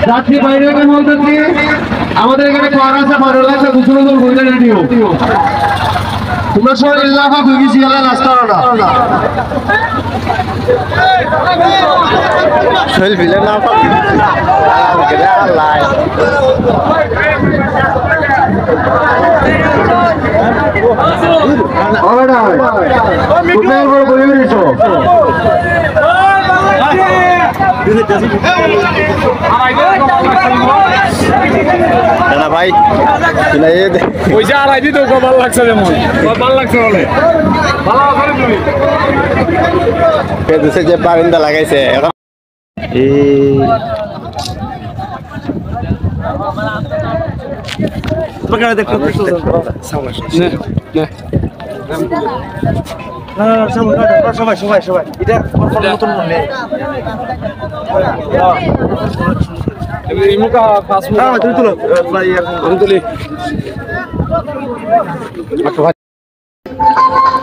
যাত্রী বাইরেকে বলতেছি আমাদের এখানে খাওয়ার আছে ভালো লাগছে দুশো নজর বইটা রেডিও তোমরা সবাই এলাকা ভেঙে শিয়ালা রাস্তা না শৈল ভিলে না ভাই পয়সা আর আইদি তো ভালো লাগছে যেমন ভালো লাগছে বলে ভালো করে তুমি পেদুসে যে বারিন্দা লাগাইছে এখন সবাই সবাই সবাই এটা নতুন মনে ইমুকা পাঁচ মিনিট তুমি তুলো ভাই আমি তুলি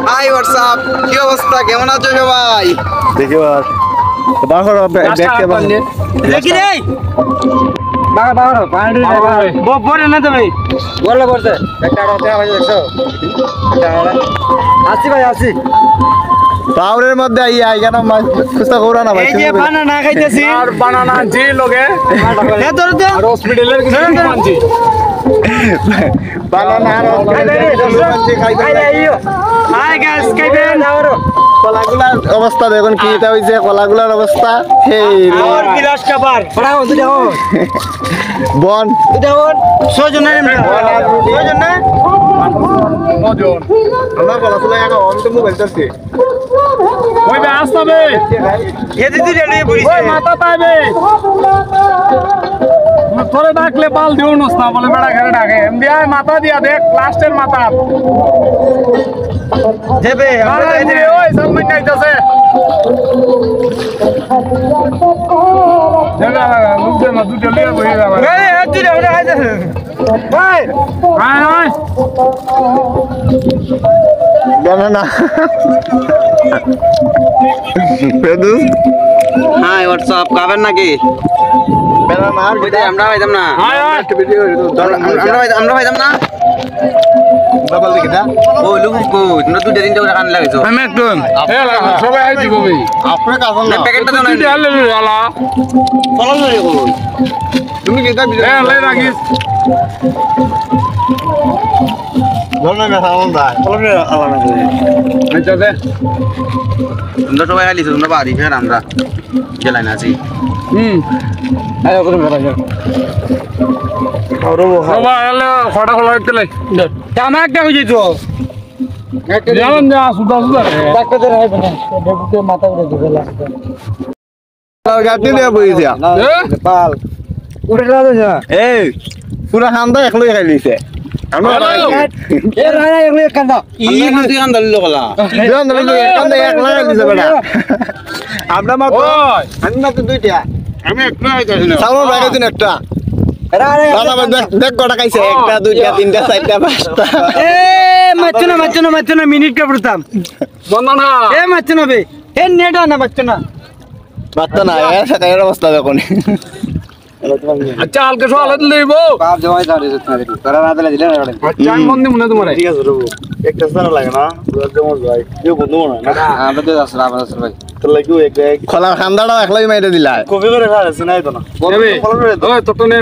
হাই হোয়াটসঅ্যাপ কি অবস্থা কেমন আছো সবাই দেখি বাহর দেখতে পারলে দেখি রে বাবা পানি বড় না তুমি বড় করতে একটা আড়াতে আওয়াজ দেখছো আসি ভাই আসি পাউরের মধ্যে আইয়া কেন কুস্তা করা না ভাই এই যে বানানা খাইতেছি আর বানানা জি লগে এ ধর দে আর হসপিটালের কিছু মানছি বানানা আর হাই গাইস খাইবেন কলাগুলার অবস্থা দেখুন কি এটা হইছে কলাগুলার অবস্থা হেই আর বিলাস খাবার পড়া হচ্ছে দেখো বন দেখো ছয়জন না ছয়জন না মজন আমরা কলাগুলা এক আমি তো মোবাইল চাচ্ছি ওই বে আসবে এ দিদি রেডি করিছে ওই মাথা পাবে তোরে ডাকলে বাল দিও নস না বলে বেড়া ঘরে ডাকে এমডি আয় মাথা দিয়া দেখ লাস্টের মাথা দেবে আমরা ওই সালমান যাইতাছে জায়গা লাগা লুক না দুটো লিয়ে বই যাবে এই হাতি রে ওটা খাইতেছে ভাই আয় আয় বানানা পেদুস হাই হোয়াটসঅ্যাপ খাবেন নাকি বানানা আর ওইটা আমরা পাইতাম না আয় আয় ভিডিও আমরা পাইতাম না ডাবল দেখি দা ও লুকু কো তোমরা দুটো তিনটা করে কান লাগাইছো আমি একদম এ লাগা সবাই আই দিব ভাই আপনার কাছে না প্যাকেটটা দাও না তুই আলে আলা ফলো করে করো তুমি কি দাবি এ লে রাখিস ধরনা মেথা মন দা ফলো আলাদা করে আচ্ছা দে তোমরা সবাই খাইছো তোমরা বাড়ি ফের আমরা গেলাই না আছি আয় করে মেরা যা সবাই আলে খড়া খোলা হইতে লাই জামা একটা হয়ে যেত জানেন যা সুদা সুদা ডাক্তার হবে না ডেপুটি মাথা করে দিবে লাস্টে গাটি নিয়ে বইছিয়া পাল উড়ে দাও যা এই পুরা খান্দা একলাই খাই লিছে আমরা এ রানা এগুলো কান্দা ই তুই কান্দা লিলো কলা দিন দিন কান্দা একলাই খাই লিছে বেটা আমরা মা ওই আমি মাত্র দুইটা আমি একটু আইতাছি না সালমান ভাই দিন একটা দাদা দেখ দেখ কটা খাইছে একটা দুইটা তিনটা চারটা পাঁচটা এ মাচ্ছ না মিনিট কা পড়তাম বন্দনা এ মাচ্ছ না বে এ নেটা না মাচ্ছ না বাচ্চা না এর সাথে এর অবস্থা দেখুন আচ্ছা হালকা সকালে লইব বাপ জমাই দাঁড়ে যেত না তোরা রাতে দিলে না আচ্ছা আমি মন দিব না তোমারে ঠিক আছে রবু একটা সারা লাগে না জমজ ভাই কেউ বন্ধু মনে না আমরা তো আসলে আমরা আসলে ভাই তো লাগিও এক খোলা খান্দাটা একলাই মাইরে দিলা কবি করে খাইছে নাই তো না ওই তোর তো নে